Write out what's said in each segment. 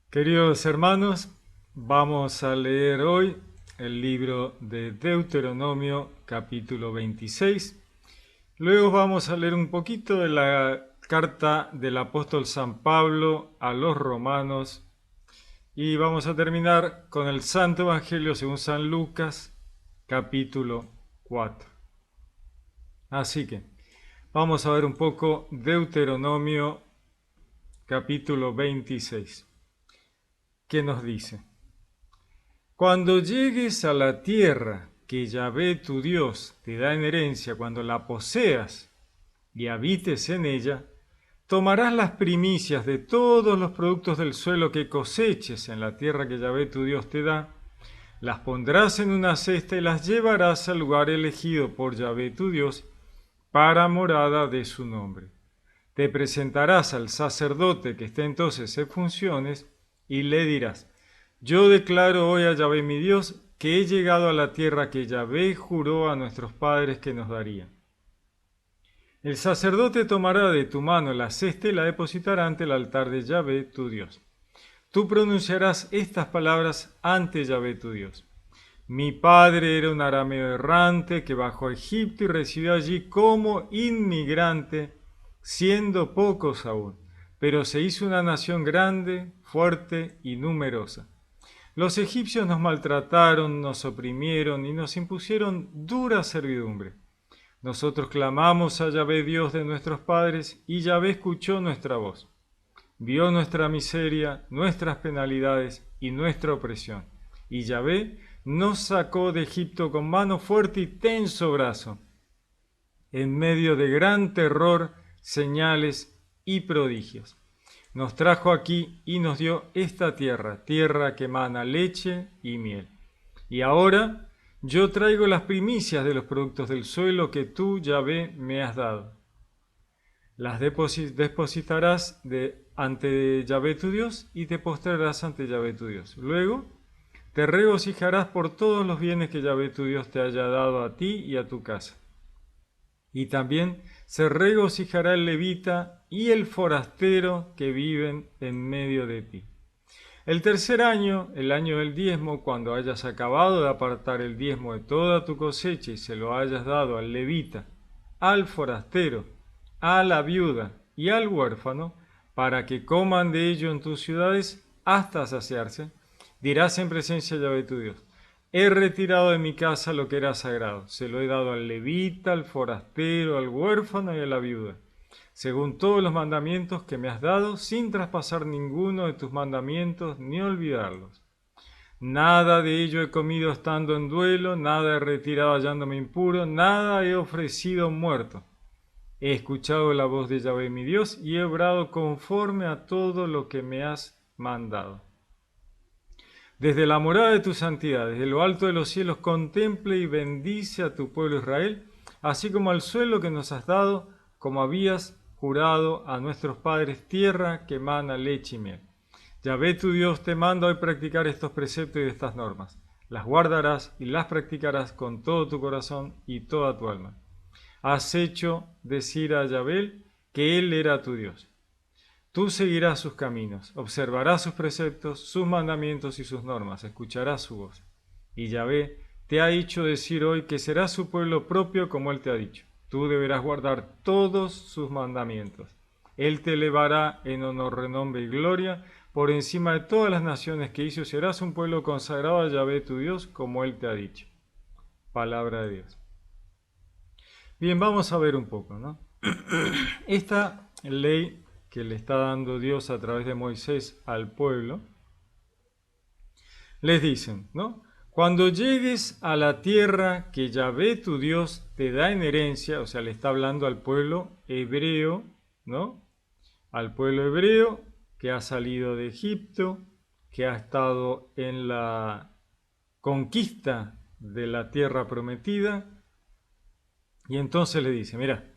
Queridos hermanos, vamos a leer hoy el libro de Deuteronomio, capítulo 26. Luego vamos a leer un poquito de la carta del apóstol San Pablo a los romanos y vamos a terminar con el Santo Evangelio según San Lucas, capítulo 4. Así que vamos a ver un poco Deuteronomio, capítulo 26. ¿Qué nos dice? Cuando llegues a la tierra que Yahvé tu Dios te da en herencia, cuando la poseas y habites en ella, tomarás las primicias de todos los productos del suelo que coseches en la tierra que Yahvé tu Dios te da, las pondrás en una cesta y las llevarás al lugar elegido por Yahvé tu Dios para morada de su nombre. Te presentarás al sacerdote que esté entonces en funciones y le dirás: yo declaro hoy a Yahvé mi Dios que he llegado a la tierra que Yahvé juró a nuestros padres que nos daría. El sacerdote tomará de tu mano la cesta y la depositará ante el altar de Yahvé tu Dios. Tú pronunciarás estas palabras ante Yahvé tu Dios. Mi padre era un arameo errante que bajó a Egipto y residió allí como inmigrante, siendo pocos aún, pero se hizo una nación grande, fuerte y numerosa. Los egipcios nos maltrataron, nos oprimieron y nos impusieron dura servidumbre. Nosotros clamamos a Yahvé Dios de nuestros padres y Yahvé escuchó nuestra voz. Vio nuestra miseria, nuestras penalidades y nuestra opresión. Y Yahvé nos sacó de Egipto con mano fuerte y tenso brazo, en medio de gran terror, señales y prodigios. Nos trajo aquí y nos dio esta tierra, tierra que emana leche y miel. Y ahora yo traigo las primicias de los productos del suelo que tú, Yahvé, me has dado. Las depositarás ante Yahvé tu Dios y te postrarás ante Yahvé tu Dios. Luego te regocijarás por todos los bienes que Yahvé tu Dios te haya dado a ti y a tu casa. Y también se regocijará el levita y el forastero que viven en medio de ti. El tercer año, el año del diezmo, cuando hayas acabado de apartar el diezmo de toda tu cosecha y se lo hayas dado al levita, al forastero, a la viuda y al huérfano, para que coman de ello en tus ciudades hasta saciarse, dirás en presencia de Yahvé tu Dios: he retirado de mi casa lo que era sagrado, se lo he dado al levita, al forastero, al huérfano y a la viuda, según todos los mandamientos que me has dado, sin traspasar ninguno de tus mandamientos ni olvidarlos. Nada de ello he comido estando en duelo, nada he retirado hallándome impuro, nada he ofrecido muerto. He escuchado la voz de Yahvé mi Dios y he obrado conforme a todo lo que me has mandado. Desde la morada de tu santidad, desde lo alto de los cielos, contemple y bendice a tu pueblo Israel, así como al suelo que nos has dado, como habías jurado a nuestros padres, tierra que emana leche y miel. Yahvé tu Dios te manda hoy practicar estos preceptos y estas normas. Las guardarás y las practicarás con todo tu corazón y toda tu alma. Has hecho decir a Yahvé que Él era tu Dios. Tú seguirás sus caminos, observarás sus preceptos, sus mandamientos y sus normas, escucharás su voz. Y Yahvé te ha hecho decir hoy que serás su pueblo propio como Él te ha dicho. Tú deberás guardar todos sus mandamientos. Él te elevará en honor, renombre y gloria por encima de todas las naciones que hizo. Serás un pueblo consagrado a Yahvé tu Dios como Él te ha dicho. Palabra de Dios. Bien, vamos a ver un poco, ¿no? Esta ley que le está dando Dios a través de Moisés al pueblo, les dicen, ¿no? Cuando llegues a la tierra que Yahvé tu Dios te da en herencia, o sea, le está hablando al pueblo hebreo, ¿no? Al pueblo hebreo que ha salido de Egipto, que ha estado en la conquista de la tierra prometida, y entonces le dice: mira,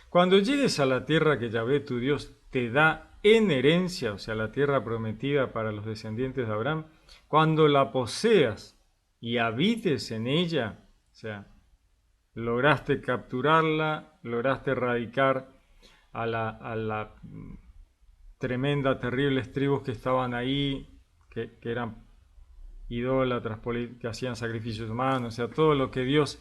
cuando llegues a la tierra que Yahvé tu Dios te da en herencia, o sea, la tierra prometida para los descendientes de Abraham, cuando la poseas y habites en ella, o sea, lograste capturarla, lograste erradicar a la tremenda, terribles tribus que estaban ahí, que eran idólatras, que hacían sacrificios humanos, o sea, todo lo que Dios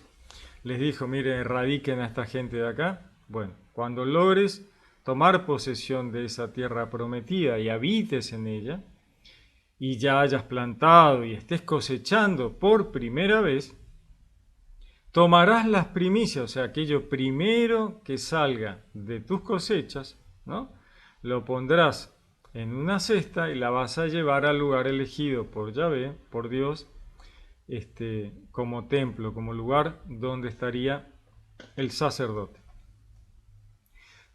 les dijo, mire, erradiquen a esta gente de acá. Bueno, cuando logres tomar posesión de esa tierra prometida y habites en ella, y ya hayas plantado y estés cosechando por primera vez, tomarás las primicias, o sea, aquello primero que salga de tus cosechas, ¿no? Lo pondrás en una cesta y la vas a llevar al lugar elegido por Yahvé, por Dios, como templo, como lugar donde estaría el sacerdote.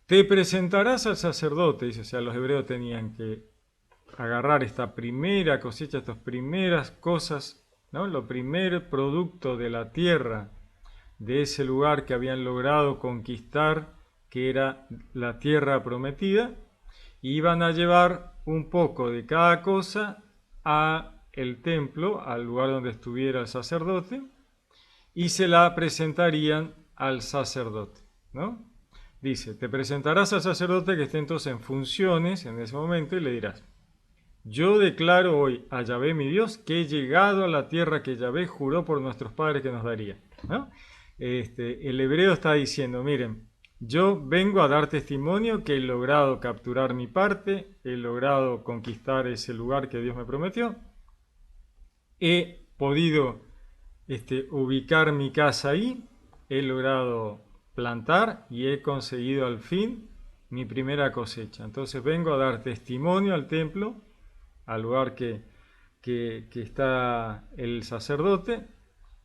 Te presentarás al sacerdote, dice, o sea, los hebreos tenían que agarrar esta primera cosecha, estas primeras cosas, ¿no? Lo primer producto de la tierra, de ese lugar que habían logrado conquistar, que era la tierra prometida, y iban a llevar un poco de cada cosa a el templo, al lugar donde estuviera el sacerdote, y se la presentarían al sacerdote, ¿no? Dice, te presentarás al sacerdote que esté entonces en funciones en ese momento y le dirás, yo declaro hoy a Yahvé mi Dios que he llegado a la tierra que Yahvé juró por nuestros padres que nos daría, ¿no? El hebreo está diciendo, miren, yo vengo a dar testimonio que he logrado capturar mi parte, he logrado conquistar ese lugar que Dios me prometió, he podido ubicar mi casa ahí, he logrado plantar y he conseguido al fin mi primera cosecha. Entonces vengo a dar testimonio al templo, al lugar que está el sacerdote,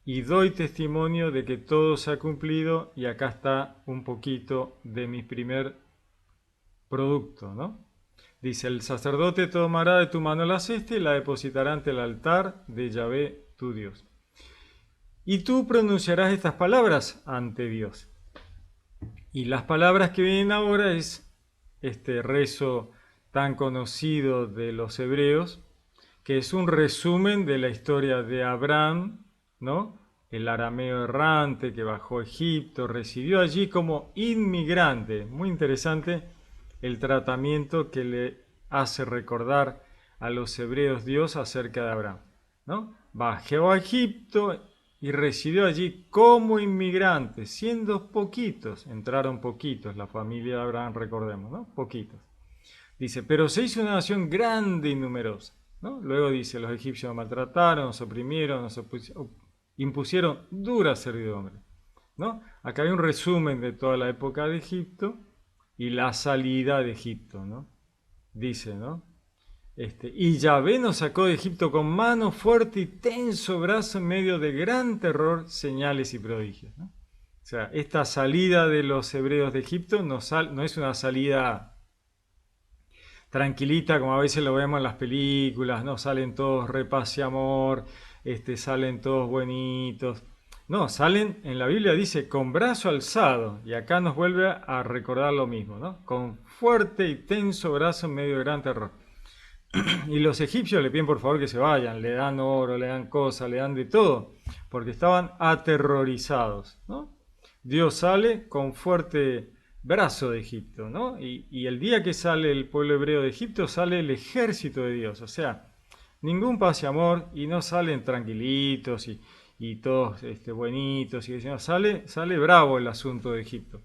y doy testimonio de que todo se ha cumplido y acá está un poquito de mi primer producto, ¿no? Dice, el sacerdote tomará de tu mano la cesta y la depositará ante el altar de Yahvé, tu Dios. Y tú pronunciarás estas palabras ante Dios. Y las palabras que vienen ahora es este rezo tan conocido de los hebreos, que es un resumen de la historia de Abraham, ¿no? El arameo errante que bajó a Egipto, residió allí como inmigrante. Muy interesante el tratamiento que le hace recordar a los hebreos Dios acerca de Abraham, ¿no? Bajó a Egipto y residió allí como inmigrante, siendo poquitos, entraron poquitos, la familia de Abraham, recordemos, ¿no? Poquitos. Dice, pero se hizo una nación grande y numerosa, ¿no? Luego dice, los egipcios nos maltrataron, nos oprimieron, nos impusieron dura servidumbre, ¿no? Acá hay un resumen de toda la época de Egipto y la salida de Egipto, ¿no? Dice, ¿no? Y Yahvé nos sacó de Egipto con mano fuerte y tenso brazo en medio de gran terror, señales y prodigios, ¿no? O sea, esta salida de los hebreos de Egipto no es una salida tranquilita como a veces lo vemos en las películas, ¿no? Salen todos repaz y amor, salen todos buenitos. No, salen, en la Biblia dice, con brazo alzado, y acá nos vuelve a recordar lo mismo, ¿no? Con fuerte y tenso brazo en medio de gran terror. Y los egipcios le piden por favor que se vayan, le dan oro, le dan cosas, le dan de todo, porque estaban aterrorizados, ¿no? Dios sale con fuerte brazo de Egipto, ¿no? Y el día que sale el pueblo hebreo de Egipto, sale el ejército de Dios, o sea, ningún paz y amor, y no salen tranquilitos y todos buenitos, y no, sale bravo el asunto de Egipto,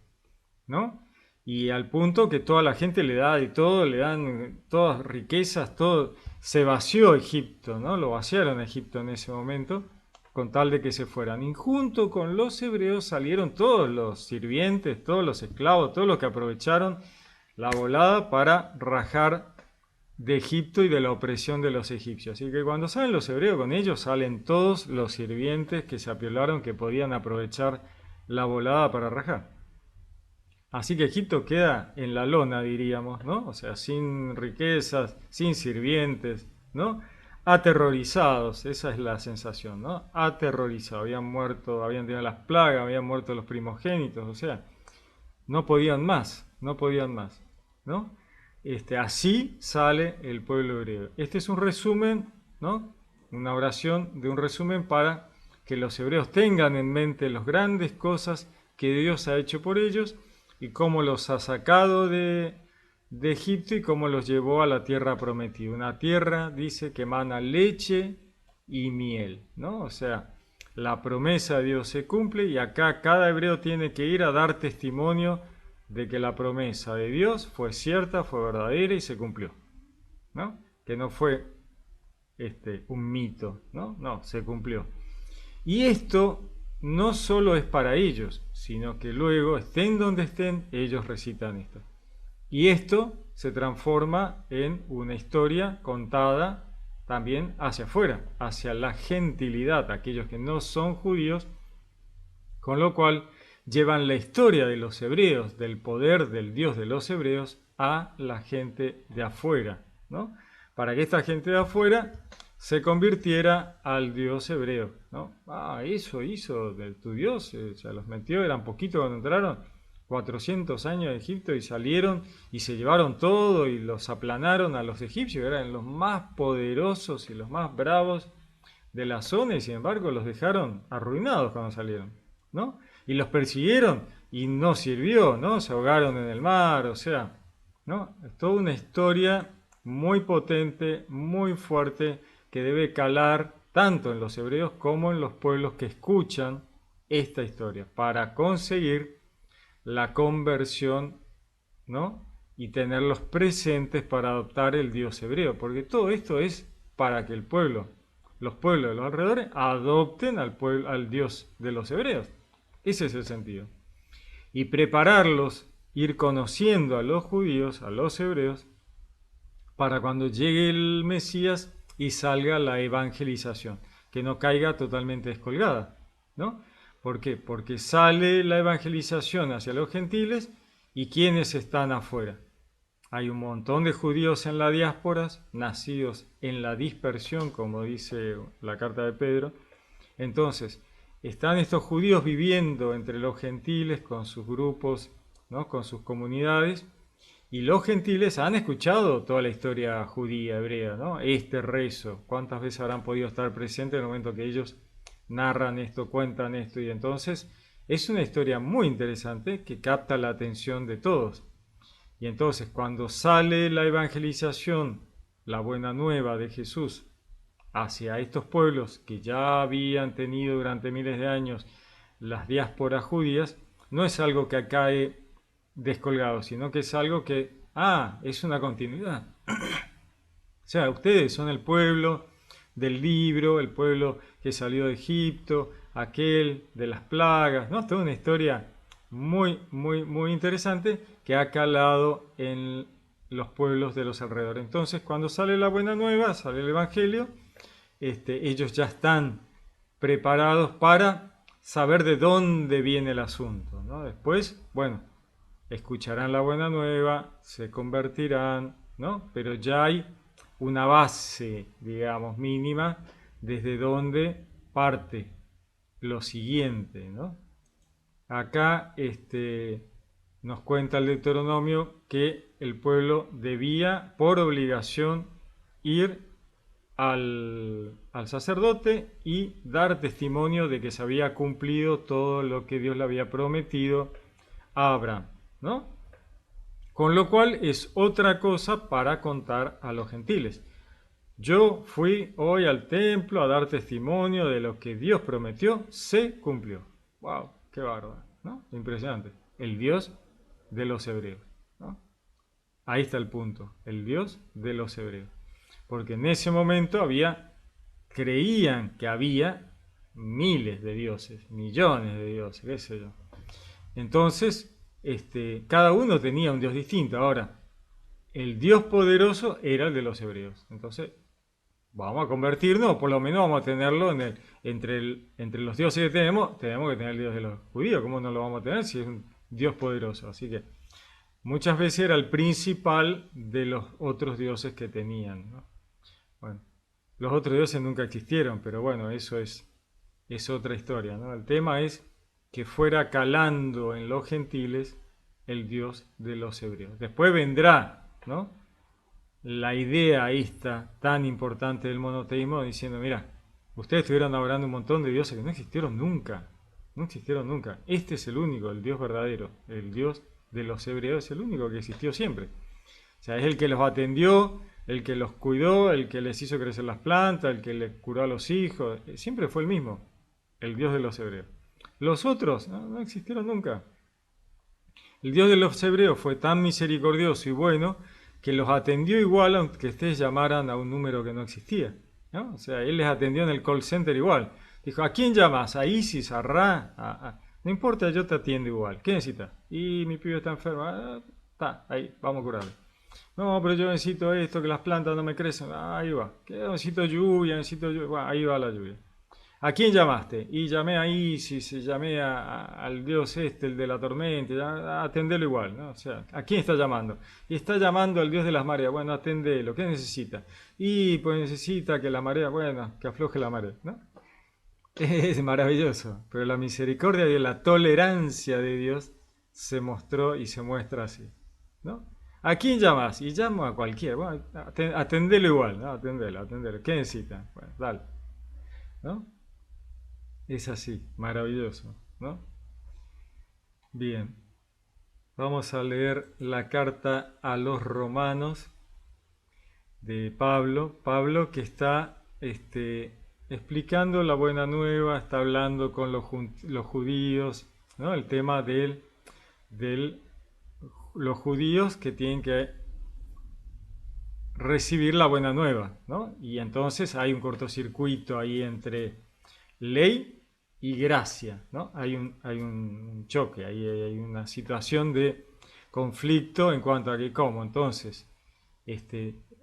¿no? Y al punto que toda la gente le da de todo, le dan todas riquezas, todo. Se vació Egipto, ¿no? Lo vaciaron a Egipto en ese momento, con tal de que se fueran. Y junto con los hebreos salieron todos los sirvientes, todos los esclavos, todos los que aprovecharon la volada para rajar de Egipto y de la opresión de los egipcios. Así que cuando salen los hebreos, con ellos salen todos los sirvientes que se apiolaron, que podían aprovechar la volada para rajar. Así que Egipto queda en la lona, diríamos, ¿no? O sea, sin riquezas, sin sirvientes, ¿no? Aterrorizados, esa es la sensación, ¿no? Aterrorizados, habían muerto, habían tenido las plagas, habían muerto los primogénitos, o sea, no podían más, ¿no? Así sale el pueblo hebreo. Este es un resumen, ¿no? Una oración de un resumen para que los hebreos tengan en mente las grandes cosas que Dios ha hecho por ellos y cómo los ha sacado de de Egipto y cómo los llevó a la tierra prometida. Una tierra, dice, que emana leche y miel, ¿no? O sea, la promesa de Dios se cumple y acá cada hebreo tiene que ir a dar testimonio de que la promesa de Dios fue cierta, fue verdadera y se cumplió, ¿no? Que no fue un mito, ¿no? No, se cumplió. Y esto no solo es para ellos, sino que luego, estén donde estén, ellos recitan esto. Y esto se transforma en una historia contada también hacia afuera, hacia la gentilidad, aquellos que no son judíos, con lo cual llevan la historia de los hebreos, del poder del Dios de los hebreos, a la gente de afuera, ¿no? Para que esta gente de afuera se convirtiera al Dios hebreo, ¿no? Eso hizo de tu Dios, se los metió, eran poquitos cuando entraron, 400 años de Egipto y salieron y se llevaron todo y los aplanaron a los egipcios, eran los más poderosos y los más bravos de la zona y sin embargo los dejaron arruinados cuando salieron, ¿no? Y los persiguieron y no sirvió, ¿no? Se ahogaron en el mar, o sea, ¿no? Es toda una historia muy potente, muy fuerte, que debe calar tanto en los hebreos como en los pueblos que escuchan esta historia para conseguir la conversión, ¿no? Y tenerlos presentes para adoptar el Dios hebreo, porque todo esto es para que el pueblo, los pueblos de los alrededores, adopten al Dios de los hebreos. Ese es el sentido. Y prepararlos, ir conociendo a los judíos, a los hebreos, para cuando llegue el Mesías y salga la evangelización, que no caiga totalmente descolgada, ¿no? ¿Por qué? Porque sale la evangelización hacia los gentiles y ¿quiénes están afuera? Hay un montón de judíos en la diáspora, nacidos en la dispersión, como dice la carta de Pedro. Entonces, están estos judíos viviendo entre los gentiles con sus grupos, ¿no? Con sus comunidades, y los gentiles han escuchado toda la historia judía, hebrea, ¿no? Este rezo, ¿cuántas veces habrán podido estar presentes en el momento que ellos narran esto, cuentan esto? Y entonces es una historia muy interesante que capta la atención de todos. Y entonces cuando sale la evangelización, la buena nueva de Jesús, hacia estos pueblos que ya habían tenido durante miles de años las diásporas judías, no es algo que cae descolgado, sino que es algo que, es una continuidad. O sea, ustedes son el pueblo del libro, el pueblo que salió de Egipto, aquel de las plagas, ¿no? Toda una historia muy, muy, muy interesante que ha calado en los pueblos de los alrededores. Entonces, cuando sale la buena nueva, sale el Evangelio, ellos ya están preparados para saber de dónde viene el asunto, ¿no? Después, bueno, escucharán la buena nueva, se convertirán, ¿no? Pero ya hay una base, digamos, mínima, desde donde parte lo siguiente, ¿no? Acá nos cuenta el Deuteronomio que el pueblo debía, por obligación, ir al sacerdote y dar testimonio de que se había cumplido todo lo que Dios le había prometido a Abraham, ¿no? Con lo cual es otra cosa para contar a los gentiles. Yo fui hoy al templo a dar testimonio de lo que Dios prometió, se cumplió. ¡Wow! ¡Qué bárbaro! ¿No? Impresionante. El Dios de los hebreos, ¿no? Ahí está el punto, el Dios de los hebreos. Porque en ese momento creían que había miles de dioses, millones de dioses, qué sé yo. Entonces, cada uno tenía un Dios distinto. Ahora, el Dios poderoso era el de los hebreos. Entonces, vamos a convertirnos, o por lo menos vamos a tenerlo entre los dioses que tenemos que tener el Dios de los judíos. ¿Cómo no lo vamos a tener si es un Dios poderoso? Así que muchas veces era el principal de los otros dioses que tenían, ¿no? Bueno, los otros dioses nunca existieron, pero bueno, eso es otra historia, ¿no? El tema es que fuera calando en los gentiles el Dios de los hebreos. Después vendrá, ¿no?, la idea esta tan importante del monoteísmo, diciendo, mira, ustedes estuvieron adorando un montón de dioses que no existieron nunca. No existieron nunca. Este es el único, el Dios verdadero. El Dios de los hebreos es el único que existió siempre. O sea, es el que los atendió, el que los cuidó, el que les hizo crecer las plantas, el que les curó a los hijos. Siempre fue el mismo, el Dios de los hebreos. Los otros no existieron nunca. El Dios de los hebreos fue tan misericordioso y bueno que los atendió igual aunque ustedes llamaran a un número que no existía, ¿no? O sea, Él les atendió en el call center igual. Dijo, ¿a quién llamas? ¿A Isis? ¿A Ra? No importa, yo te atiendo igual. ¿Qué necesitas? Y mi pibe está enfermo. Está, ahí, vamos a curarlo. No, pero yo necesito esto, que las plantas no me crecen. Ahí va. Necesito lluvia, necesito lluvia. Bueno, ahí va la lluvia. ¿A quién llamaste? Y llamé a Isis, llamé al dios el de la tormenta, atendelo igual, ¿no? O sea, ¿a quién está llamando? Y está llamando al dios de las mareas, bueno, atendelo, ¿qué necesita? Y pues necesita que la marea, bueno, que afloje la marea, ¿no? Es maravilloso, pero la misericordia y la tolerancia de Dios se mostró y se muestra así, ¿no? ¿A quién llamas? Y llamo a cualquiera, bueno, atendelo igual, ¿no? Atendelo, ¿qué necesita? Bueno, dale, ¿no? Es así, maravilloso, ¿no? Bien, vamos a leer la carta a los romanos de Pablo. Pablo que está explicando la buena nueva, está hablando con los judíos, ¿no? El tema de los judíos que tienen que recibir la buena nueva, ¿no? Y entonces hay un cortocircuito ahí entre ley y gracia, ¿no? Hay un choque, hay una situación de conflicto en cuanto a que cómo, entonces,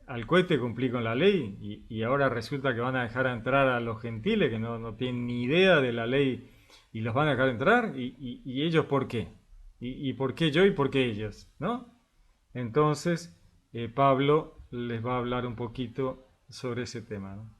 al cohete cumplí con la ley y ahora resulta que van a dejar entrar a los gentiles que no tienen ni idea de la ley y los van a dejar entrar y ellos ¿por qué? ¿Y por qué yo y por qué ellos? ¿No? Entonces, Pablo les va a hablar un poquito sobre ese tema, ¿no?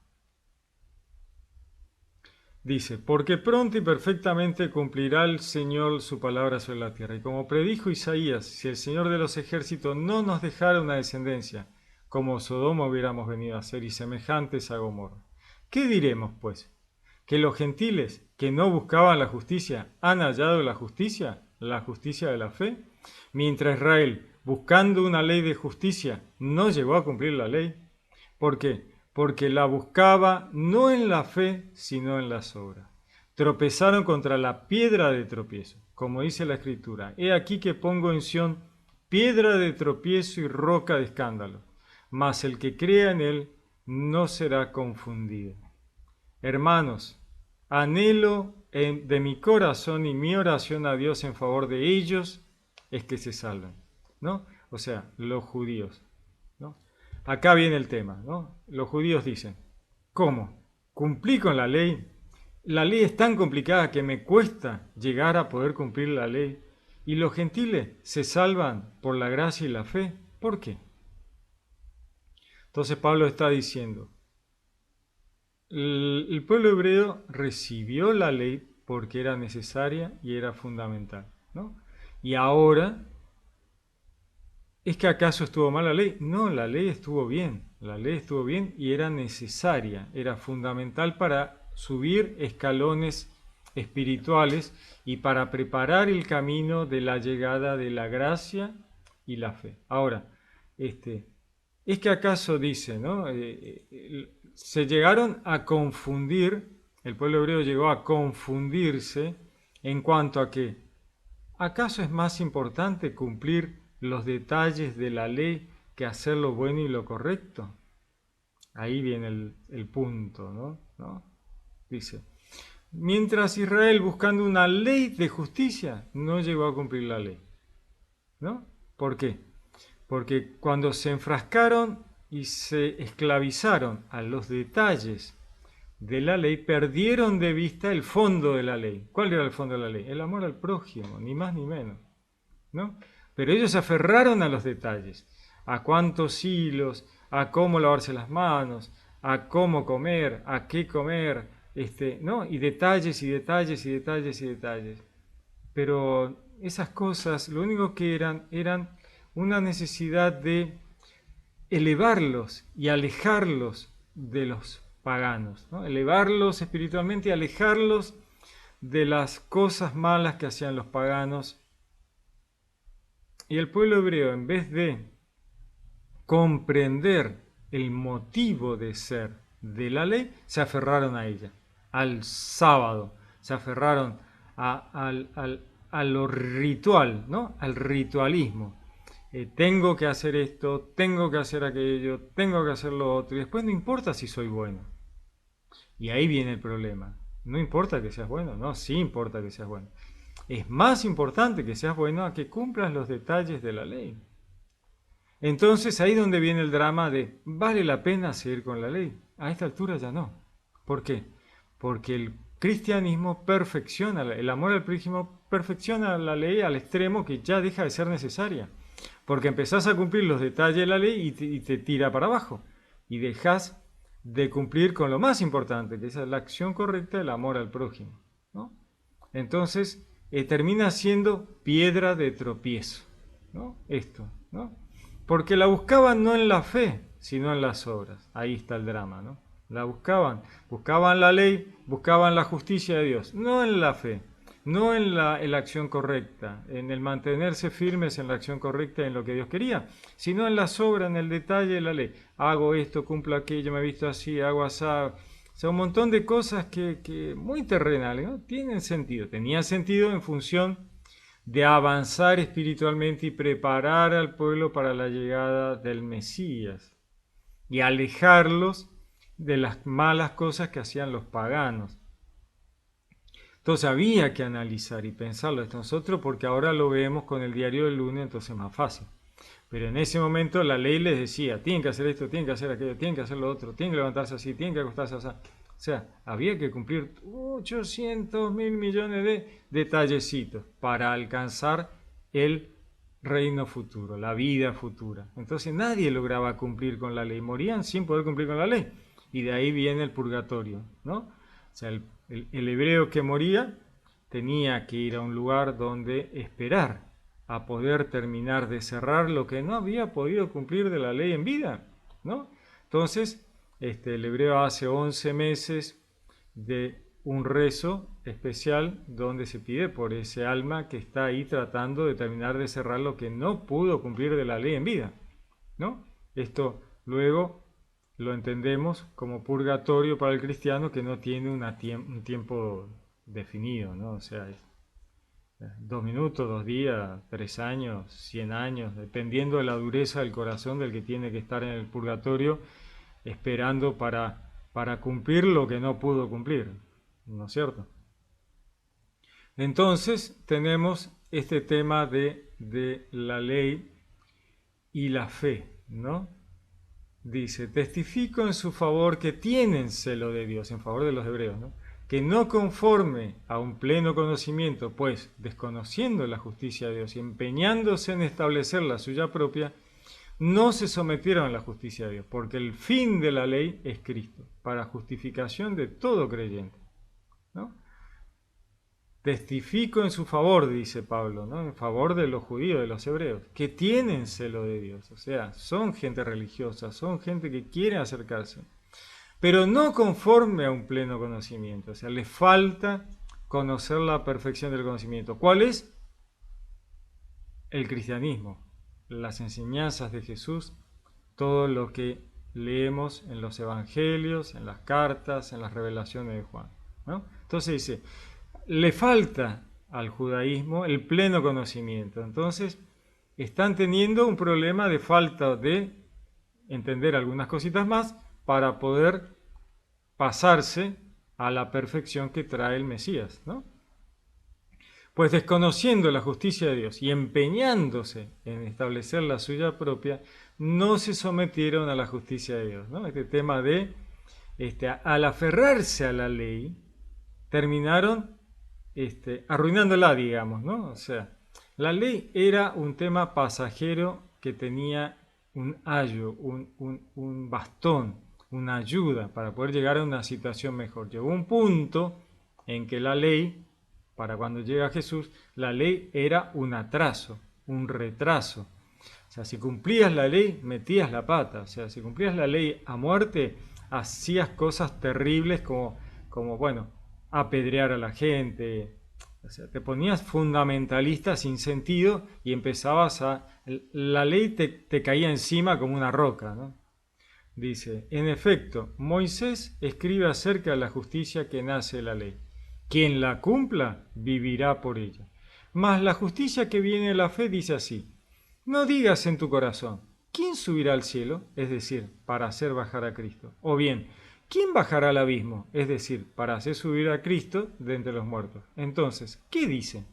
Dice, porque pronto y perfectamente cumplirá el Señor su palabra sobre la tierra. Y como predijo Isaías, si el Señor de los ejércitos no nos dejara una descendencia, como Sodoma hubiéramos venido a ser y semejantes a Gomorra. ¿Qué diremos, pues? ¿Que los gentiles que no buscaban la justicia han hallado la justicia de la fe? Mientras Israel, buscando una ley de justicia, no llegó a cumplir la ley. ¿Por qué? Porque la buscaba no en la fe, sino en las obras. Tropezaron contra la piedra de tropiezo, como dice la Escritura. He aquí que pongo en Sión piedra de tropiezo y roca de escándalo, mas el que crea en él no será confundido. Hermanos, anhelo de mi corazón y mi oración a Dios en favor de ellos es que se salven, ¿no? O sea, los judíos, ¿no? Acá viene el tema, ¿no? Los judíos dicen, ¿cómo? ¿Cumplí con la ley? La ley es tan complicada que me cuesta llegar a poder cumplir la ley. Y los gentiles se salvan por la gracia y la fe. ¿Por qué? Entonces Pablo está diciendo, el pueblo hebreo recibió la ley porque era necesaria y era fundamental, ¿no? Y ahora, ¿es que acaso estuvo mal la ley? No, la ley estuvo bien. La ley estuvo bien y era necesaria, era fundamental para subir escalones espirituales y para preparar el camino de la llegada de la gracia y la fe. Ahora, es que acaso dice, ¿no? Se llegaron a confundir, el pueblo hebreo llegó a confundirse en cuanto a que, ¿acaso es más importante cumplir los detalles de la ley que hacer lo bueno y lo correcto? Ahí viene el punto, ¿no? Dice, mientras Israel buscando una ley de justicia no llegó a cumplir la ley, ¿no? ¿Por qué? Porque cuando se enfrascaron y se esclavizaron a los detalles de la ley, perdieron de vista el fondo de la ley. ¿Cuál era el fondo de la ley? El amor al prójimo, ni más ni menos, ¿no? Pero ellos se aferraron a los detalles, a cuántos hilos, a cómo lavarse las manos, a cómo comer, a qué comer, ¿no? Y detalles y detalles y detalles y detalles. Pero esas cosas lo único que eran una necesidad de elevarlos y alejarlos de los paganos, ¿no? Elevarlos espiritualmente y alejarlos de las cosas malas que hacían los paganos. Y el pueblo hebreo, en vez de comprender el motivo de ser de la ley, se aferraron a ella, al sábado, se aferraron a lo ritual, ¿no? Al ritualismo. Tengo que hacer esto, tengo que hacer aquello, tengo que hacer lo otro, y después no importa si soy bueno. Y ahí viene el problema. No importa que seas bueno, no, sí importa que seas bueno. Es más importante que seas bueno a que cumplas los detalles de la ley. Entonces ahí es donde viene el drama de ¿vale la pena seguir con la ley? A esta altura ya no. ¿Por qué? Porque el cristianismo perfecciona, el amor al prójimo perfecciona la ley al extremo que ya deja de ser necesaria. Porque empezás a cumplir los detalles de la ley y te tira para abajo. Y dejas de cumplir con lo más importante, que es la acción correcta del amor al prójimo, ¿no? Entonces termina siendo piedra de tropiezo, ¿no? Esto, ¿no? Porque la buscaban no en la fe, sino en las obras. Ahí está el drama, ¿no? La buscaban la ley, buscaban la justicia de Dios, no en la fe, no en la acción correcta, en el mantenerse firmes en la acción correcta, en lo que Dios quería, sino en las obras, en el detalle de la ley. Hago esto, cumplo aquello, me he visto así, hago así. O sea, un montón de cosas que muy terrenales, ¿no? Tienen sentido. Tenían sentido en función de avanzar espiritualmente y preparar al pueblo para la llegada del Mesías y alejarlos de las malas cosas que hacían los paganos. Entonces había que analizar y pensarlo esto nosotros, porque ahora lo vemos con el diario del lunes, entonces es más fácil. Pero en ese momento la ley les decía, tienen que hacer esto, tienen que hacer aquello, tienen que hacer lo otro, tienen que levantarse así, tienen que acostarse así. O sea, había que cumplir 800.000 millones de detallecitos para alcanzar el reino futuro, la vida futura. Entonces nadie lograba cumplir con la ley, morían sin poder cumplir con la ley. Y de ahí viene el purgatorio, ¿no? O sea, el hebreo que moría tenía que ir a un lugar donde esperar a poder terminar de cerrar lo que no había podido cumplir de la ley en vida, ¿no? Entonces, el hebreo hace 11 meses de un rezo especial donde se pide por ese alma que está ahí tratando de terminar de cerrar lo que no pudo cumplir de la ley en vida, ¿no? Esto luego lo entendemos como purgatorio para el cristiano que no tiene un tiempo definido, ¿no? O sea, 2 minutos, 2 días, 3 años, 100 años, dependiendo de la dureza del corazón del que tiene que estar en el purgatorio, esperando para cumplir lo que no pudo cumplir, ¿no es cierto? Entonces tenemos este tema de la ley y la fe, ¿no? Dice, testifico en su favor que tienen celo de Dios, en favor de los hebreos, ¿no? Que no conforme a un pleno conocimiento, pues desconociendo la justicia de Dios y empeñándose en establecer la suya propia, no se sometieron a la justicia de Dios, porque el fin de la ley es Cristo, para justificación de todo creyente, ¿no? Testifico en su favor, dice Pablo, ¿no? En favor de los judíos, de los hebreos, que tienen celo de Dios, o sea, son gente religiosa, son gente que quiere acercarse, pero no conforme a un pleno conocimiento, o sea, les falta conocer la perfección del conocimiento. ¿Cuál es? El cristianismo, las enseñanzas de Jesús, todo lo que leemos en los evangelios, en las cartas, en las revelaciones de Juan, ¿no? Entonces dice, le falta al judaísmo el pleno conocimiento. Entonces, están teniendo un problema de falta de entender algunas cositas más para poder pasarse a la perfección que trae el Mesías, ¿no? Pues desconociendo la justicia de Dios y empeñándose en establecer la suya propia, no se sometieron a la justicia de Dios, ¿no? Este tema de, al aferrarse a la ley, terminaron arruinándola, digamos, ¿no? O sea, la ley era un tema pasajero que tenía un ayo, un bastón, una ayuda para poder llegar a una situación mejor. Llegó un punto en que la ley, para cuando llega Jesús, la ley era un atraso, un retraso. O sea, si cumplías la ley, metías la pata. O sea, si cumplías la ley a muerte, hacías cosas terribles como bueno, apedrear a la gente, O sea, te ponías fundamentalista sin sentido y empezabas a... La ley te caía encima como una roca, ¿no? Dice, en efecto, Moisés escribe acerca de la justicia que nace de la ley. Quien la cumpla, vivirá por ella. Mas la justicia que viene de la fe dice así, no digas en tu corazón, ¿quién subirá al cielo? Es decir, para hacer bajar a Cristo. O bien, ¿quién bajará al abismo? Es decir, para hacer subir a Cristo de entre los muertos. Entonces, ¿qué dice?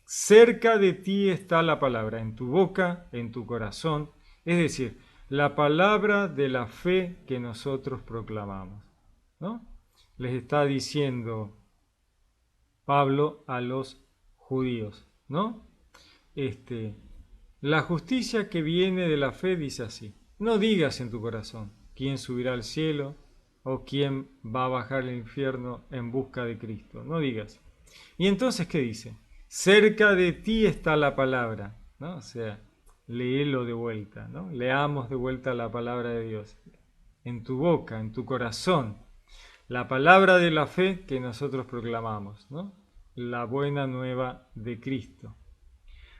Cerca de ti está la palabra, en tu boca, en tu corazón. Es decir, la palabra de la fe que nosotros proclamamos, ¿no? Les está diciendo Pablo a los judíos, ¿no? La justicia que viene de la fe dice así, no digas en tu corazón, ¿quién subirá al cielo o quién va a bajar al infierno en busca de Cristo? No digas. Y entonces, ¿qué dice? Cerca de ti está la palabra, ¿no? O sea, léelo de vuelta, ¿no? Leamos de vuelta la palabra de Dios. En tu boca, en tu corazón. La palabra de la fe que nosotros proclamamos, ¿no? La buena nueva de Cristo.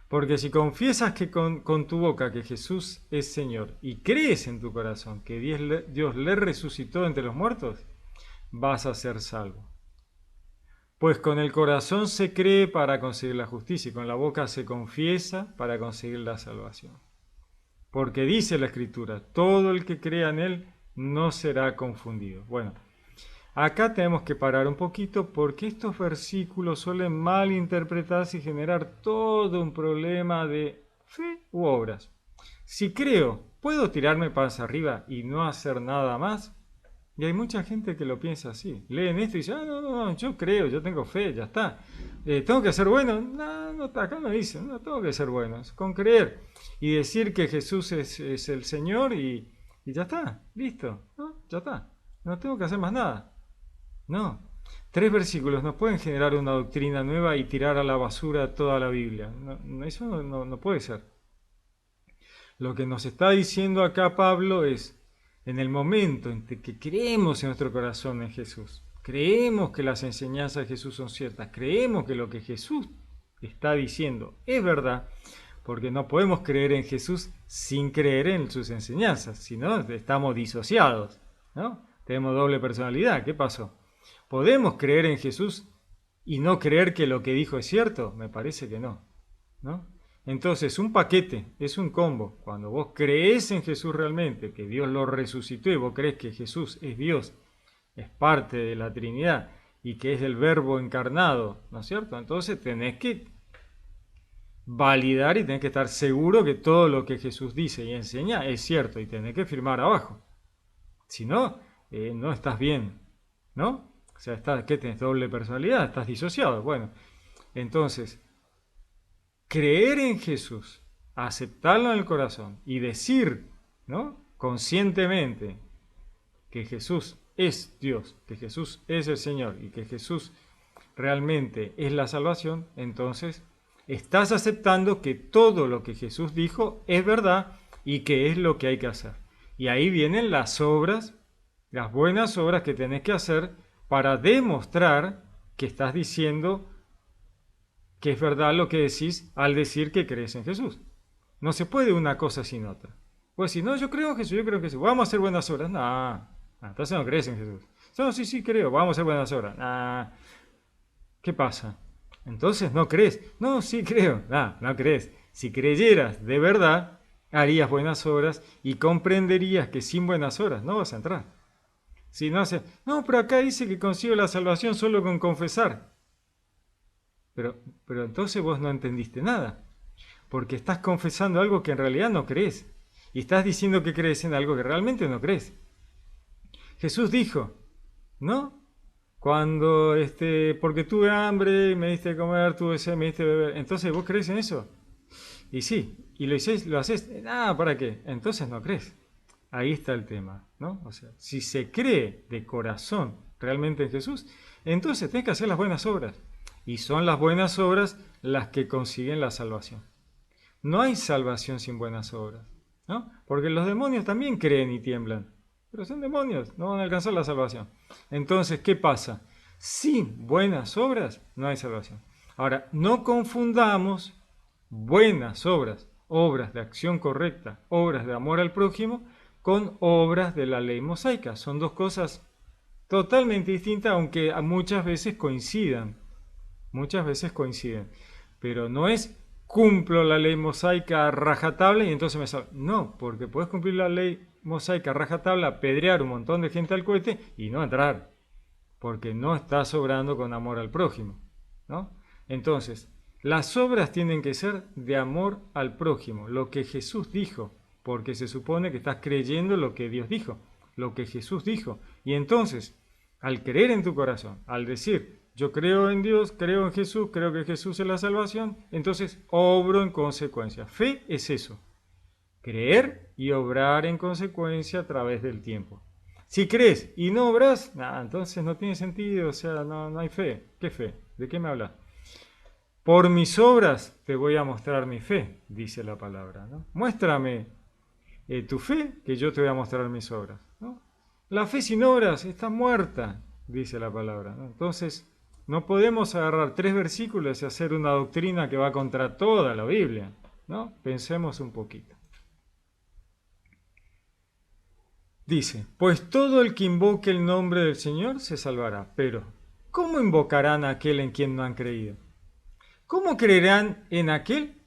Porque si confiesas que con tu boca que Jesús es Señor y crees en tu corazón que Dios le resucitó entre los muertos, vas a ser salvo. Pues con el corazón se cree para conseguir la justicia y con la boca se confiesa para conseguir la salvación. Porque dice la Escritura, todo el que crea en Él no será confundido. Bueno, acá tenemos que parar un poquito porque estos versículos suelen malinterpretarse y generar todo un problema de fe u obras. Si creo, ¿puedo tirarme panza arriba y no hacer nada más? Y hay mucha gente que lo piensa así. Leen esto y dicen, no, yo creo, yo tengo fe, ya está. ¿Tengo que ser bueno? No, acá no dice, no tengo que ser bueno. Es con creer y decir que Jesús es el Señor y ya está, listo, ¿no? Ya está. No tengo que hacer más nada. No. 3 versículos no pueden generar una doctrina nueva y tirar a la basura toda la Biblia. Eso no puede ser. Lo que nos está diciendo acá Pablo es, en el momento en que creemos en nuestro corazón en Jesús, creemos que las enseñanzas de Jesús son ciertas, creemos que lo que Jesús está diciendo es verdad, porque no podemos creer en Jesús sin creer en sus enseñanzas, si no estamos disociados, ¿no? Tenemos doble personalidad, ¿qué pasó? ¿Podemos creer en Jesús y no creer que lo que dijo es cierto? Me parece que no, ¿no? Entonces, un paquete, es un combo. Cuando vos crees en Jesús realmente, que Dios lo resucitó y vos crees que Jesús es Dios, es parte de la Trinidad y que es el Verbo encarnado, ¿no es cierto? Entonces tenés que validar y tenés que estar seguro que todo lo que Jesús dice y enseña es cierto y tenés que firmar abajo. Si no, no estás bien, ¿no? O sea, ¿qué tenés? Doble personalidad, estás disociado. Bueno, entonces, creer en Jesús, aceptarlo en el corazón y decir, ¿no? Conscientemente que Jesús es Dios, que Jesús es el Señor y que Jesús realmente es la salvación, entonces estás aceptando que todo lo que Jesús dijo es verdad y que es lo que hay que hacer. Y ahí vienen las obras, las buenas obras que tenés que hacer para demostrar que estás diciendo que es verdad lo que decís al decir que crees en Jesús. No se puede una cosa sin otra. Pues si no, yo creo en Jesús, yo creo en Jesús. Vamos a hacer buenas obras. No, entonces no crees en Jesús. No, sí creo, vamos a hacer buenas obras. ¿Qué pasa? Entonces no crees. No, sí creo. No crees. Si creyeras de verdad, harías buenas obras y comprenderías que sin buenas obras no vas a entrar. Si no haces, no, pero acá dice que consigo la salvación solo con confesar. Pero entonces vos no entendiste nada, porque estás confesando algo que en realidad no crees, y estás diciendo que crees en algo que realmente no crees. Jesús dijo, ¿no? Cuando, porque tuve hambre y me diste de comer, tuve sed, me diste de beber, entonces vos crees en eso. Y sí, y lo haces, ¿para qué? Entonces no crees. Ahí está el tema, ¿no? O sea, si se cree de corazón realmente en Jesús, entonces tenés que hacer las buenas obras. Y son las buenas obras las que consiguen la salvación. No hay salvación sin buenas obras, ¿no? Porque los demonios también creen y tiemblan. Pero son demonios, no van a alcanzar la salvación. Entonces, ¿qué pasa? Sin buenas obras no hay salvación. Ahora, no confundamos buenas obras, obras de acción correcta, obras de amor al prójimo, con obras de la ley mosaica. Son dos cosas totalmente distintas, aunque muchas veces coincidan. Muchas veces coinciden. Pero no es cumplo la ley mosaica a rajatabla y entonces me salvo. No, porque puedes cumplir la ley mosaica a rajatabla, apedrear un montón de gente al cohete y no entrar. Porque no estás obrando con amor al prójimo, ¿no? Entonces, las obras tienen que ser de amor al prójimo, lo que Jesús dijo, porque se supone que estás creyendo lo que Dios dijo, lo que Jesús dijo. Y entonces, al creer en tu corazón, al decir, yo creo en Dios, creo en Jesús, creo que Jesús es la salvación, entonces obro en consecuencia. Fe es eso, creer y obrar en consecuencia a través del tiempo. Si crees y no obras, entonces no tiene sentido, o sea, no hay fe. ¿Qué fe? ¿De qué me hablas? Por mis obras te voy a mostrar mi fe, dice la palabra, ¿no? Muéstrame tu fe, que yo te voy a mostrar mis obras, ¿no? La fe sin obras está muerta, dice la palabra, ¿no? Entonces, no podemos agarrar 3 versículos y hacer una doctrina que va contra toda la Biblia, ¿no? Pensemos un poquito. Dice, pues todo el que invoque el nombre del Señor se salvará, pero ¿cómo invocarán a aquel en quien no han creído? ¿Cómo creerán en aquel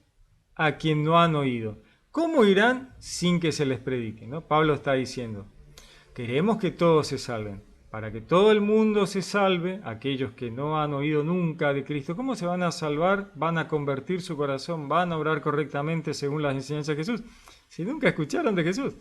a quien no han oído? ¿Cómo irán sin que se les predique? ¿No? Pablo está diciendo, queremos que todos se salven. Para que todo el mundo se salve, aquellos que no han oído nunca de Cristo, ¿cómo se van a salvar? ¿Van a convertir su corazón? ¿Van a orar correctamente según las enseñanzas de Jesús? Si nunca escucharon de Jesús,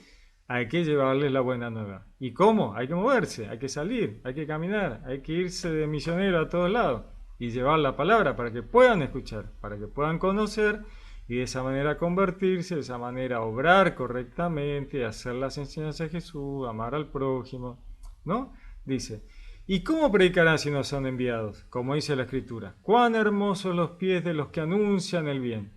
hay que llevarles la buena nueva. ¿Y cómo? Hay que moverse, hay que salir, hay que caminar, hay que irse de misionero a todos lados y llevar la palabra para que puedan escuchar, para que puedan conocer y de esa manera convertirse, de esa manera obrar correctamente, hacer las enseñanzas de Jesús, amar al prójimo, ¿no? Dice, ¿y cómo predicarán si no son enviados? Como dice la Escritura, cuán hermosos los pies de los que anuncian el bien.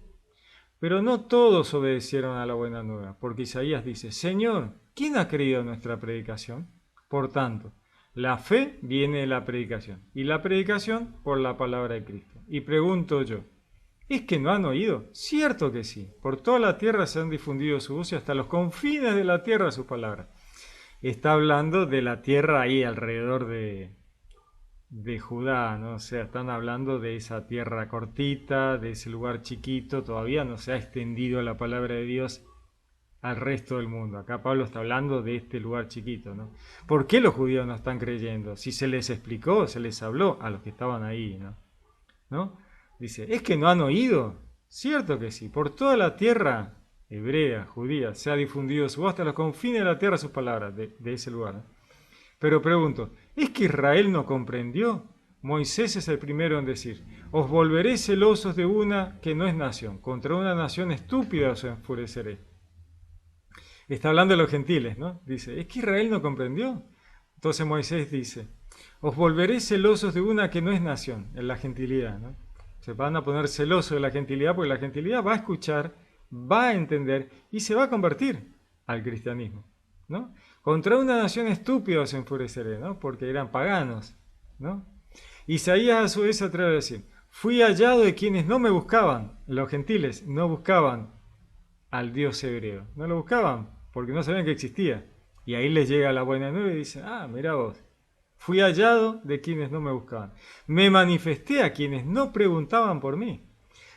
Pero no todos obedecieron a la buena nueva, porque Isaías dice, Señor, ¿quién ha creído en nuestra predicación? Por tanto, la fe viene de la predicación, y la predicación por la palabra de Cristo. Y pregunto yo, ¿es que no han oído? Cierto que sí, por toda la tierra se han difundido su voz y hasta los confines de la tierra sus palabras. Está hablando de la tierra ahí alrededor de Judá, ¿no? O sea, están hablando de esa tierra cortita, de ese lugar chiquito, todavía no se ha extendido la palabra de Dios al resto del mundo. Acá Pablo está hablando de este lugar chiquito, ¿no? ¿Por qué los judíos no están creyendo? Si se les explicó, se les habló a los que estaban ahí, ¿no? ¿No? Dice, ¿es que no han oído? Cierto que sí, por toda la tierra hebrea, judía, se ha difundido su voz hasta los confines de la tierra sus palabras de ese lugar, ¿no? Pero pregunto, ¿es que Israel no comprendió? Moisés es el primero en decir, os volveré celosos de una que no es nación, contra una nación estúpida os enfureceré. Está hablando de los gentiles, ¿no? Dice, ¿es que Israel no comprendió? Entonces Moisés dice, os volveré celosos de una que no es nación, en la gentilidad, ¿no? Se van a poner celosos de la gentilidad porque la gentilidad va a escuchar, va a entender y se va a convertir al cristianismo, ¿no? Contra una nación estúpida os enfureceré, ¿no? Porque eran paganos, ¿no? Isaías a su vez atreve a decir, fui hallado de quienes no me buscaban, los gentiles no buscaban al Dios hebreo, no lo buscaban porque no sabían que existía. Y ahí les llega la buena nueva y dicen, mira vos, fui hallado de quienes no me buscaban. Me manifesté a quienes no preguntaban por mí.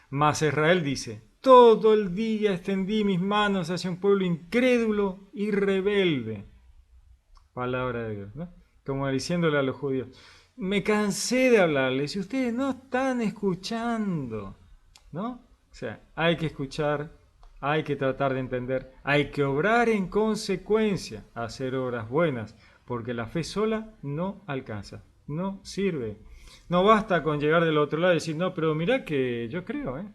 Mas Israel dice, todo el día extendí mis manos hacia un pueblo incrédulo y rebelde. Palabra de Dios, ¿no? Como diciéndole a los judíos, me cansé de hablarles y ustedes no están escuchando, ¿no? O sea, hay que escuchar, hay que tratar de entender, hay que obrar en consecuencia, hacer obras buenas, porque la fe sola no alcanza, no sirve. No basta con llegar del otro lado y decir, no, pero mirá que yo creo, ¿eh?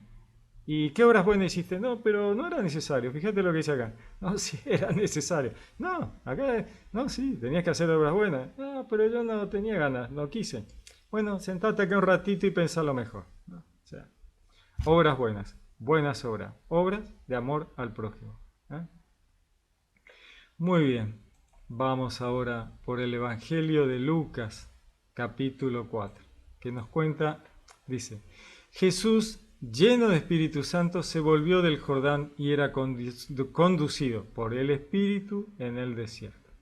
¿Y qué obras buenas hiciste? No, pero no era necesario. Fíjate lo que dice acá. No, sí, era necesario. No, acá, no, sí, tenías que hacer obras buenas. No, pero yo no tenía ganas, no quise. Bueno, sentate acá un ratito y pensalo mejor, ¿no? O sea, obras buenas, buenas obras, obras de amor al prójimo, ¿eh? Muy bien, vamos ahora por el Evangelio de Lucas, capítulo 4, que nos cuenta, dice, Jesús, lleno de Espíritu Santo, se volvió del Jordán y era conducido por el Espíritu en el desierto.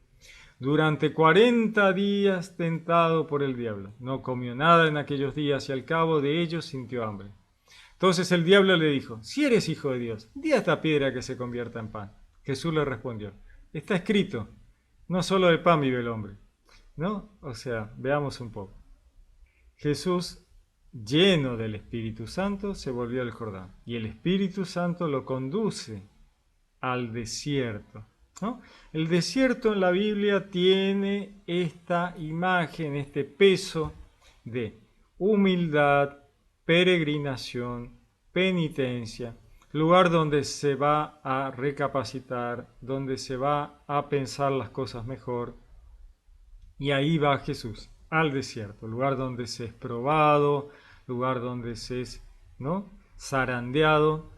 Durante 40 días tentado por el diablo. No comió nada en aquellos días y al cabo de ellos sintió hambre. Entonces el diablo le dijo, si eres hijo de Dios, di a esta piedra que se convierta en pan. Jesús le respondió, está escrito, no solo de pan vive el hombre. ¿No? O sea, veamos un poco. Jesús, lleno del Espíritu Santo, se volvió al Jordán. Y el Espíritu Santo lo conduce al desierto, ¿no? El desierto en la Biblia tiene esta imagen, este peso de humildad, peregrinación, penitencia, lugar donde se va a recapacitar, donde se va a pensar las cosas mejor. Y ahí va Jesús, al desierto, lugar donde se es probado, lugar donde se es, ¿no?, zarandeado.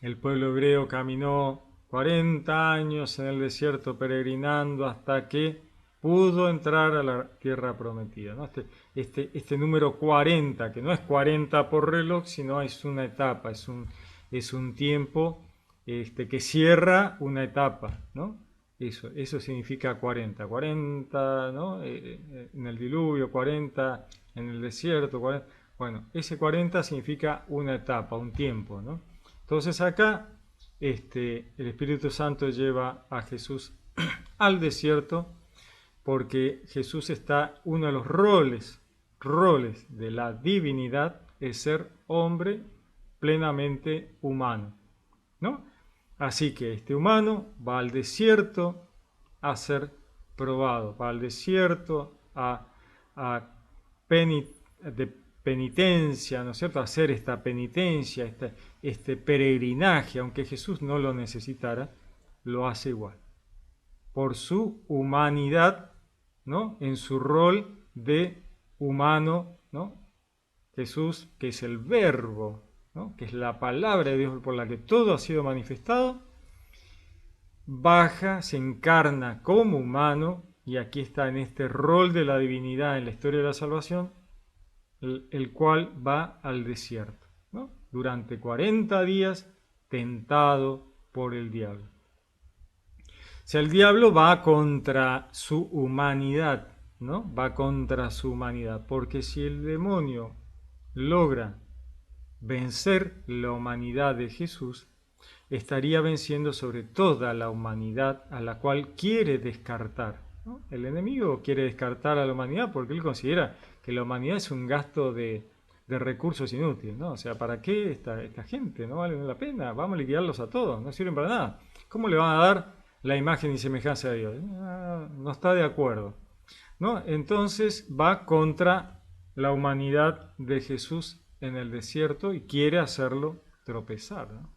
El pueblo hebreo caminó 40 años en el desierto peregrinando hasta que pudo entrar a la tierra prometida, ¿no? Este número 40, que no es 40 por reloj, sino es una etapa, es un tiempo que cierra una etapa, ¿no? Eso significa 40. 40, ¿no? En el diluvio, 40 en el desierto, 40. Bueno, ese 40 significa una etapa, un tiempo, ¿no? Entonces acá el Espíritu Santo lleva a Jesús al desierto porque Jesús está, uno de los roles de la divinidad es ser hombre plenamente humano, ¿no? Así que este humano va al desierto a ser probado, va al desierto de penitencia, ¿no es cierto? A hacer esta penitencia, este peregrinaje, aunque Jesús no lo necesitara, lo hace igual. Por su humanidad, ¿no? En su rol de humano, ¿no? Jesús, que es el verbo, ¿no?, que es la palabra de Dios por la que todo ha sido manifestado, baja, se encarna como humano, y aquí está en este rol de la divinidad en la historia de la salvación, el cual va al desierto, ¿no?, durante 40 días tentado por el diablo. O sea, el diablo va contra su humanidad, ¿no? Va contra su humanidad, porque si el demonio logra vencer la humanidad de Jesús, estaría venciendo sobre toda la humanidad a la cual quiere descartar, ¿no? El enemigo quiere descartar a la humanidad porque él considera que la humanidad es un gasto de recursos inútiles, ¿no? O sea, ¿para qué esta gente? No vale la pena, vamos a liquidarlos a todos, no sirven para nada. ¿Cómo le van a dar la imagen y semejanza de Dios? No está de acuerdo, ¿no? Entonces va contra la humanidad de Jesús en el desierto y quiere hacerlo tropezar, ¿no?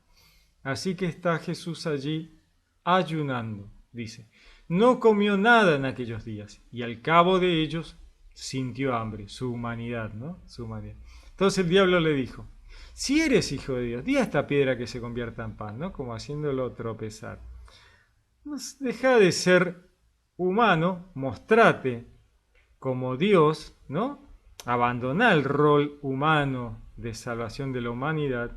Así que está Jesús allí ayunando, dice. No comió nada en aquellos días y al cabo de ellos sintió hambre, su humanidad, ¿no? Su humanidad. Entonces el diablo le dijo, si eres hijo de Dios, di a esta piedra que se convierta en pan, ¿no? Como haciéndolo tropezar. Deja de ser humano, mostrate como Dios, ¿no? Abandona el rol humano de salvación de la humanidad,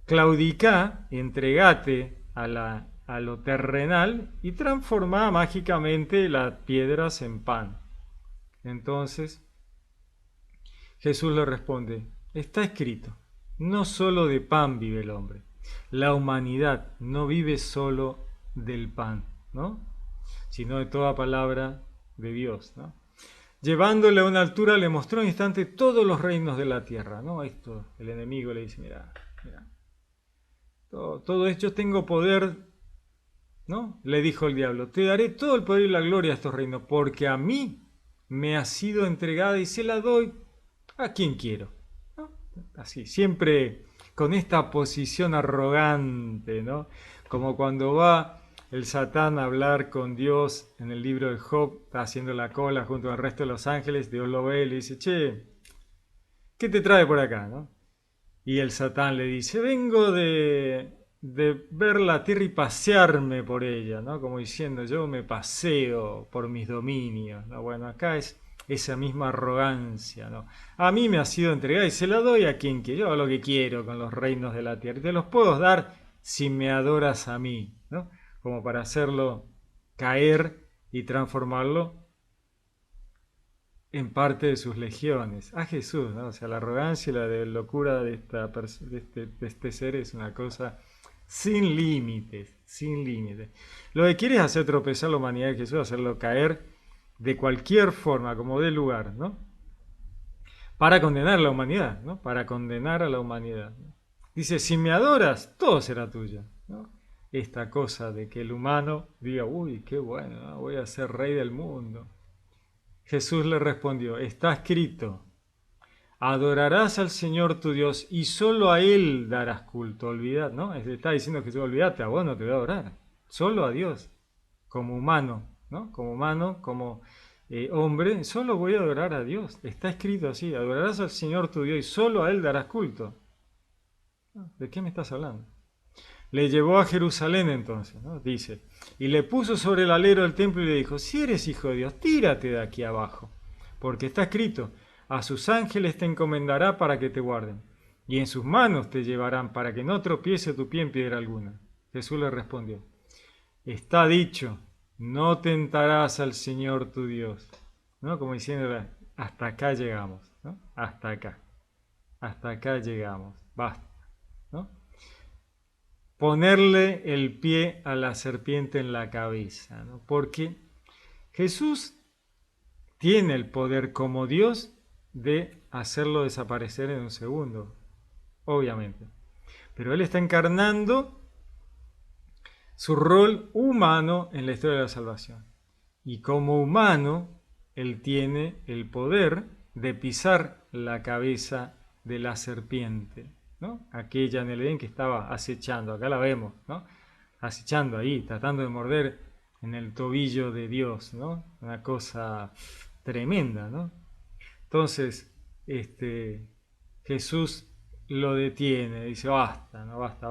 claudicá, entregate a lo terrenal y transforma mágicamente las piedras en pan. Entonces Jesús le responde, está escrito, no solo de pan vive el hombre, la humanidad no vive solo del pan, ¿no?, sino de toda palabra de Dios, ¿no? Llevándole a una altura le mostró en instante todos los reinos de la tierra, ¿no? Esto, el enemigo le dice, mira, todo esto, yo tengo poder, ¿no? Le dijo el diablo, te daré todo el poder y la gloria a estos reinos, porque a mí me ha sido entregada y se la doy a quien quiero, ¿no? Así, siempre con esta posición arrogante, ¿no? Como cuando va el Satán a hablar con Dios en el libro de Job, está haciendo la cola junto al resto de los ángeles, Dios lo ve y le dice, che, ¿qué te trae por acá, no? Y el Satán le dice, vengo de ver la tierra y pasearme por ella, ¿no? Como diciendo, yo me paseo por mis dominios, ¿no? Bueno, acá es esa misma arrogancia, ¿no? A mí me ha sido entregada y se la doy a quien quiero, yo hago lo que quiero con los reinos de la tierra. Y te los puedo dar si me adoras a mí, ¿no? Como para hacerlo caer y transformarlo en parte de sus legiones. A Jesús, ¿no? O sea, la arrogancia y la locura de este ser es una cosa sin límites, sin límites. Lo que quiere es hacer tropezar la humanidad de Jesús, hacerlo caer de cualquier forma, como dé lugar, ¿no? Para condenar a la humanidad, ¿no? Para condenar a la humanidad. Dice, si me adoras, todo será tuyo, ¿no? Esta cosa de que el humano diga, uy, qué bueno, ¿no? Voy a ser rey del mundo. Jesús le respondió, está escrito, adorarás al Señor tu Dios y solo a Él darás culto. Olvidad, ¿no? Está diciendo Jesús, olvídate, a vos no te voy a adorar, solo a Dios, como humano, ¿no? Como humano, como hombre, solo voy a adorar a Dios. Está escrito así, adorarás al Señor tu Dios y solo a Él darás culto. ¿De qué me estás hablando? Le llevó a Jerusalén entonces, ¿no? Dice, y le puso sobre el alero del templo y le dijo, si eres hijo de Dios, tírate de aquí abajo, porque está escrito, a sus ángeles te encomendará para que te guarden, y en sus manos te llevarán para que no tropiece tu pie en piedra alguna. Jesús le respondió, está dicho, no tentarás al Señor tu Dios, ¿no? Como diciendo, hasta acá llegamos, ¿no? Hasta acá llegamos, basta, ¿no? Ponerle el pie a la serpiente en la cabeza, ¿no? Porque Jesús tiene el poder como Dios de hacerlo desaparecer en un segundo, obviamente. Pero Él está encarnando su rol humano en la historia de la salvación. Y como humano, Él tiene el poder de pisar la cabeza de la serpiente, ¿no? Aquella en el Edén que estaba acechando, acá la vemos, ¿no? Acechando ahí, tratando de morder en el tobillo de Dios, ¿no? Una cosa tremenda, ¿no? Entonces, Jesús lo detiene, dice, basta, no, basta,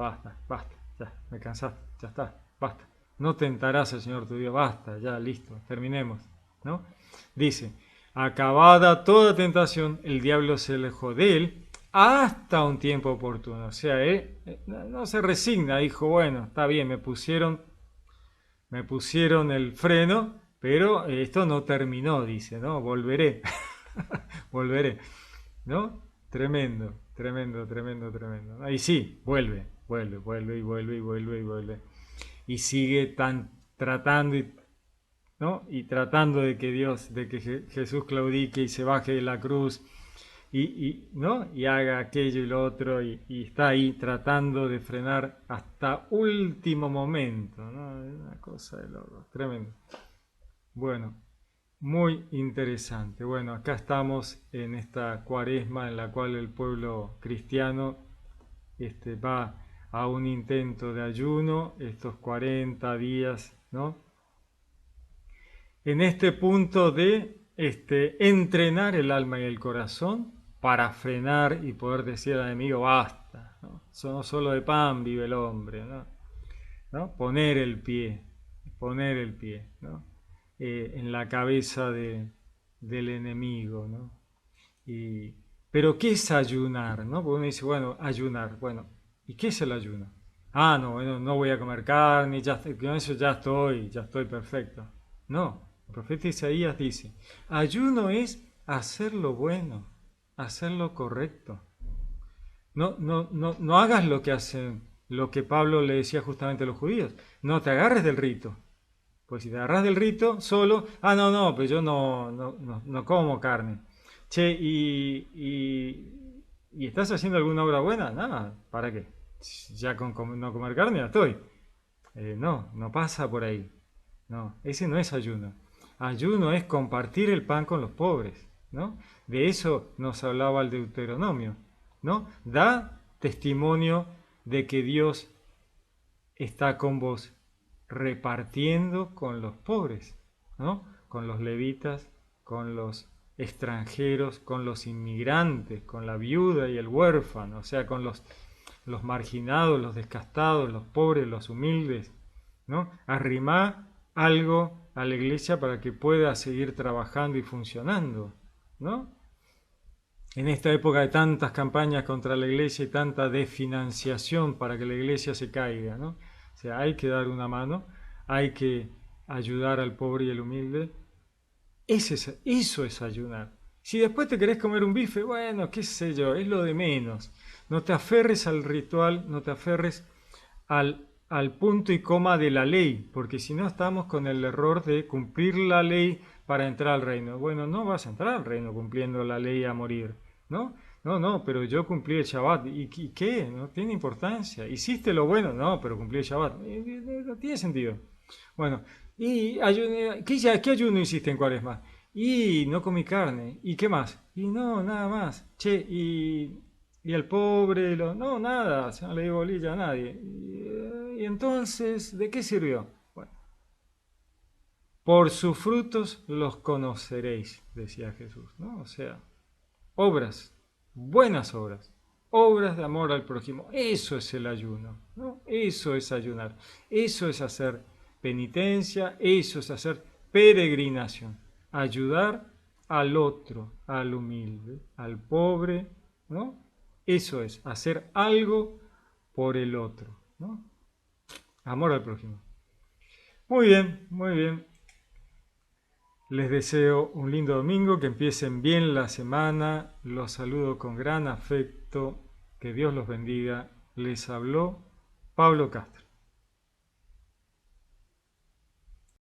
ya, me cansaste, ya está, basta. No tentarás al Señor tu Dios, basta, ya, listo, terminemos, ¿no? Dice, acabada toda tentación, el diablo se alejó de él hasta un tiempo oportuno. O sea, no se resigna, dijo, bueno, está bien, me pusieron el freno, pero esto no terminó, dice, ¿no? Volveré, volveré, ¿no? Tremendo. Ahí sí, vuelve. Y sigue tratando, ¿no? Y tratando de que Jesús claudique y se baje de la cruz ¿no? Y haga aquello y lo otro y está ahí tratando de frenar hasta último momento, ¿no? Es una cosa de loco, tremendo. Bueno, muy interesante. Bueno, acá estamos en esta cuaresma en la cual el pueblo cristiano va a un intento de ayuno, estos 40 días, ¿no? En este punto de entrenar el alma y el corazón para frenar y poder decir al enemigo, basta, ¿no? No solo de pan vive el hombre, ¿no? Poner el pie, ¿no? En la cabeza del enemigo, ¿no? Pero ¿qué es ayunar? ¿No? Porque uno dice, bueno, ayunar, bueno, ¿y qué es el ayuno? Ah, no, bueno, no voy a comer carne, con eso ya estoy perfecto. No, el profeta Isaías dice, ayuno es hacer lo bueno, hacer lo correcto. No hagas lo que Pablo le decía justamente a los judíos. No te agarres del rito. Pues si te agarras del rito solo, pues yo no como carne. Che, ¿y estás haciendo alguna obra buena? Nada, ¿para qué? Ya con no comer carne ya estoy. No pasa por ahí. No, ese no es ayuno. Ayuno es compartir el pan con los pobres, ¿no? De eso nos hablaba el Deuteronomio, ¿no? Da testimonio de que Dios está con vos, repartiendo con los pobres, ¿no? Con los levitas, con los extranjeros, con los inmigrantes, con la viuda y el huérfano, o sea, con los marginados, los descastados, los pobres, los humildes, ¿no? Arrimá algo a la iglesia para que pueda seguir trabajando y funcionando, ¿no? En esta época de tantas campañas contra la iglesia y tanta desfinanciación para que la iglesia se caiga, ¿no? O sea, hay que dar una mano, hay que ayudar al pobre y al humilde. Eso es ayunar. Si después te querés comer un bife, bueno, qué sé yo, es lo de menos. No te aferres al ritual, no te aferres al punto y coma de la ley, porque si no estamos con el error de cumplir la ley para entrar al reino. Bueno, no vas a entrar al reino cumpliendo la ley a morir, ¿no? No, pero yo cumplí el Shabbat. ¿Y qué? No tiene importancia. ¿Hiciste lo bueno? No, pero cumplí el Shabbat. No tiene sentido. Bueno, y ¿qué ayuno hiciste en Cuaresma? Y no comí carne. ¿Y qué más? Y no, nada más. Che, y al pobre, no, nada, no le dio bolilla a nadie. Y entonces, ¿de qué sirvió? Bueno, por sus frutos los conoceréis, decía Jesús, ¿no? O sea, obras, buenas obras, obras de amor al prójimo. Eso es el ayuno, ¿no? Eso es ayunar, eso es hacer penitencia, eso es hacer peregrinación, ayudar al otro, al humilde, al pobre, ¿no? Eso es hacer algo por el otro, ¿no? Amor al prójimo. Muy bien, muy bien. Les deseo un lindo domingo, que empiecen bien la semana. Los saludo con gran afecto. Que Dios los bendiga. Les habló Pablo Castro.